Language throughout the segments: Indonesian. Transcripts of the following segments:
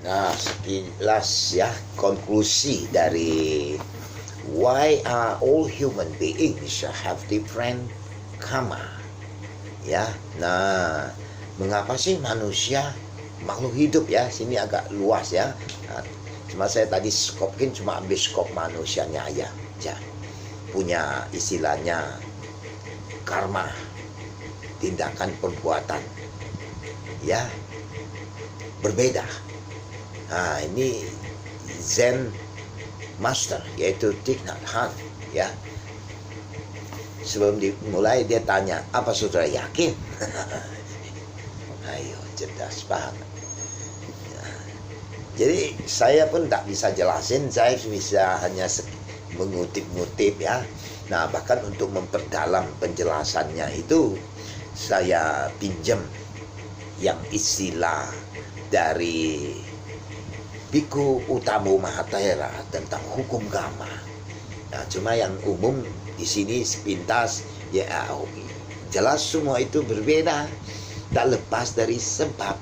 Nah, sekilas ya konklusi dari why are all human beings have different karma. Ya, nah mengapa sih manusia makhluk hidup ya? Sini agak luas ya. Nah, cuma saya tadi skopin cuma ambil skop manusianya aja. Ya, punya istilahnya karma, tindakan perbuatan ya berbeda. Nah, ini Zen Master yaitu Thich Nhat Hanh ya. Sebelum dimulai dia tanya, apa saudara yakin? Ayo, cerdas banget. Ya. Jadi saya pun tak bisa jelasin, saya bisa hanya mengutip-ngutip ya. Nah, bahkan untuk memperdalam penjelasannya itu saya pinjam yang istilah dari Bhikkhu Utamo Mahathera tentang hukum karma. Nah, cuma yang umum di sini sepintas ya jelas semua itu berbeda, tak lepas dari sebab.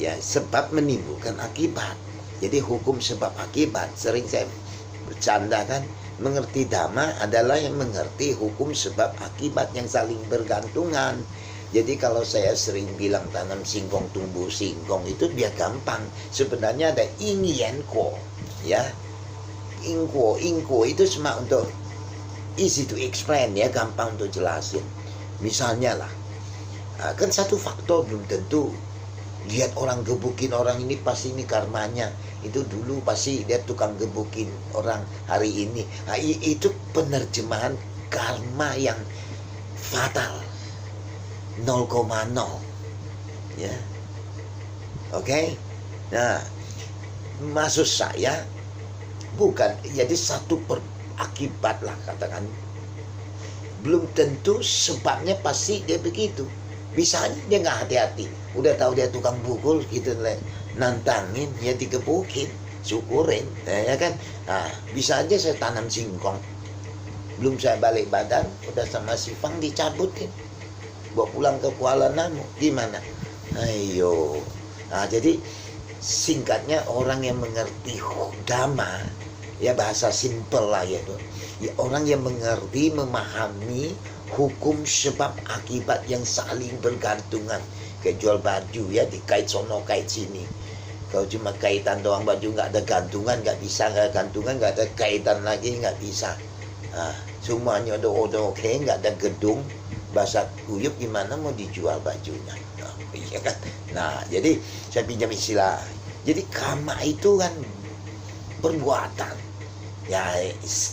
Ya, sebab menimbulkan akibat. Jadi hukum sebab akibat sering saya bercanda kan, mengerti dhamma adalah yang mengerti hukum sebab akibat yang saling bergantungan. Jadi kalau saya sering bilang tanam singkong tumbuh singkong itu biar gampang. Sebenarnya ada yin yang ko ya. Ingko itu cuma untuk easy to explain ya, gampang untuk jelasin. Misalnya lah, kan satu faktor belum tentu. Lihat orang gebukin orang ini pasti ini karmanya. Itu dulu pasti dia tukang gebukin orang hari ini. Nah, itu penerjemahan karma yang fatal. 0,0 ya. Oke. Nah, maksud saya bukan jadi satu akibat lah katakan. Belum tentu sebabnya pasti dia begitu. Bisa aja dia nggak hati-hati. Udah tahu dia tukang pukul gitu, nantangin ya digebukin, syukurin ya kan. Nah, bisa aja saya tanam singkong. Belum saya balik badan udah sama si Fang dicabutin. Bawa pulang ke Kuala Namu, gimana? Ayo. Nah, jadi singkatnya orang yang mengerti dhamma, ya bahasa simpel lah ya tuh. Ya, orang yang mengerti, memahami hukum sebab akibat yang saling bergantungan. Kayak jual baju ya, dikait sono kait sini. Kalau cuma kaitan doang baju nggak ada gantungan, nggak bisa, nggak gantungan, nggak ada kaitan lagi, nggak bisa. Nah, semuanya udah oke, nggak ada gedung. Bahasa kuyup gimana mau dijual bajunya, iya kan? Nah, jadi saya pinjam istilah. Jadi karma itu kan perbuatan. Ya,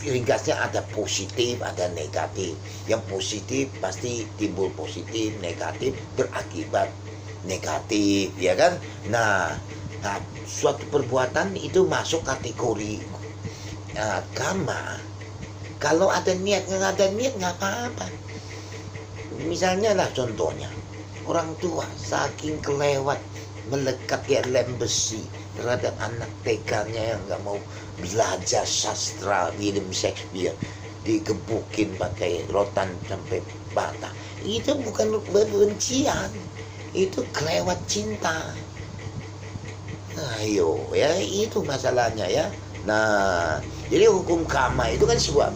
ringkasnya ada positif, ada negatif. Yang positif pasti timbul positif, negatif berakibat negatif, ya kan? Nah, suatu perbuatan itu masuk kategori karma. Kalau ada niat, nggak ada niat nggak apa-apa. Misalnya lah contohnya, orang tua saking kelewat melekat kayak lem besi terhadap anak TK-nya yang nggak mau belajar sastra William Shakespeare, digebukin pakai rotan sampai bata. Itu bukan kebencian, itu kelewat cinta. Ayo ya, itu masalahnya ya. Nah, jadi hukum karma itu kan sebuah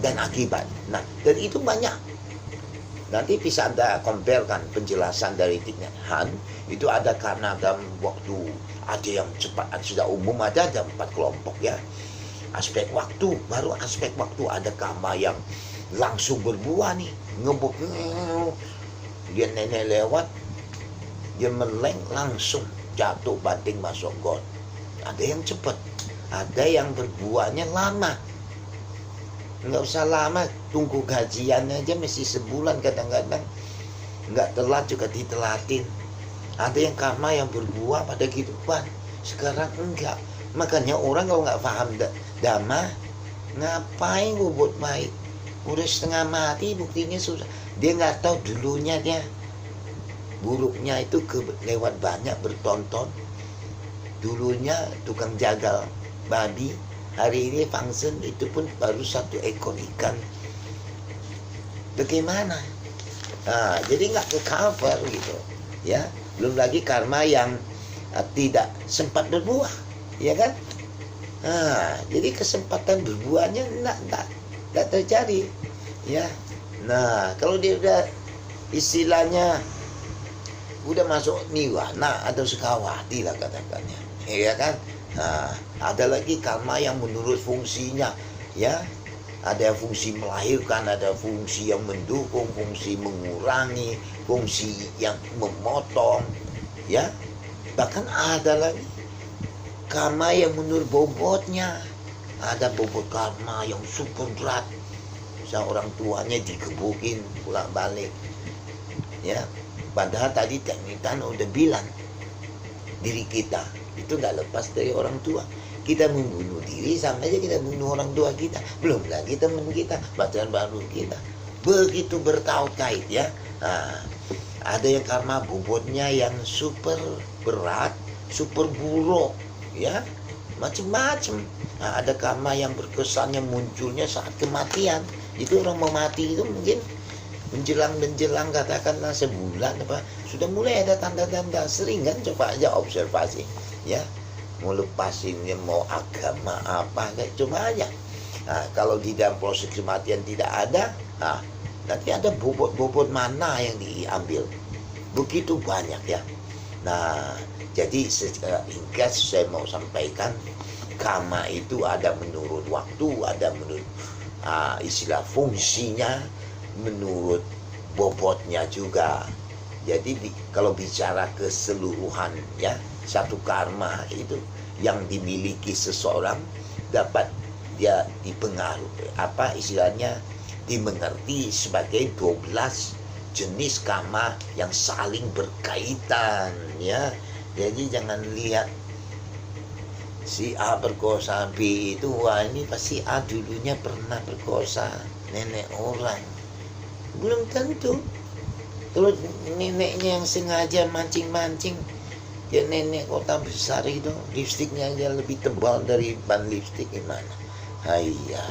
dan akibat. Nah, dan itu banyak. Nanti bisa Anda comparekan penjelasan dari Thich Nhat Hanh. Itu ada karena dalam waktu, ada yang cepat, sudah umum ada 4 kelompok ya. Aspek waktu, baru aspek waktu ada karma yang langsung berbuah nih, ngebuk, dia nenek lewat, dia meleng langsung jatuh banting masuk got. Ada yang cepat, ada yang berbuahnya lama. Nggak usah lama, tunggu gajian aja mesti sebulan kadang-kadang. Nggak telat juga ditelatin. Ada yang karma yang berbuah pada kehidupan, sekarang enggak. Makanya orang kalau nggak paham dhamma, ngapain gue buat baik? Udah setengah mati buktinya sudah. Dia nggak tahu dulunya dia buruknya itu lewat banyak bertonton. Dulunya tukang jagal babi, hari ini function itu pun baru 1 ekor ikan. Bagaimana? Nah, jadi nggak ke cover gitu, ya. Belum lagi karma yang tidak sempat berbuah, ya kan? Nah, jadi kesempatan berbuahnya tidak terjadi, ya. Nah, kalau dia udah istilahnya udah masuk nirwana atau sukawati lah katakannya, ya kan? Nah, ada lagi karma yang menurut fungsinya, ya. Ada fungsi melahirkan, ada fungsi yang mendukung, fungsi mengurangi, fungsi yang memotong, ya. Bahkan ada lagi karma yang menurut bobotnya. Ada bobot karma yang super berat. Seorang tuanya digebukin pulang balik, ya. Padahal tadi Teknik Tanah udah bilang diri kita itu nggak lepas dari orang tua. Kita membunuh diri sama aja kita bunuh orang tua kita, belum lagi teman kita, pacar baru kita, begitu berkait-kait, ya. Nah, ada yang karma bobotnya yang super berat, super buruk, ya, macam-macam. Nah, ada karma yang berkesannya munculnya saat kematian. Itu orang mau mati itu mungkin menjelang katakanlah sebulan apa sudah mulai ada tanda-tanda, sering kan, coba aja observasi, ya. Mau lepasinnya mau agama apa kayak coba aja. Nah, kalau di dalam proses kematian tidak ada, nah, nanti ada bobot mana yang diambil, begitu banyak, ya. Nah, jadi secara ringkas saya mau sampaikan karma itu ada menurut waktu, ada menurut istilah fungsinya, menurut bobotnya juga. Jadi kalau bicara keseluruhan, ya, satu karma itu yang dimiliki seseorang dapat dia dipengaruhi, apa istilahnya, dimengerti sebagai 12 jenis karma yang saling berkaitan, ya. Jadi jangan lihat si A perkosa B itu, wah ini pasti A dulunya pernah perkosa nenek orang. Belum tentu. Kalau neneknya yang sengaja mancing-mancing, ya nenek kota besar itu lipstiknya aja lebih tebal dari ban lipstik, gimana? Iya,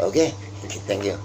oke, thank you.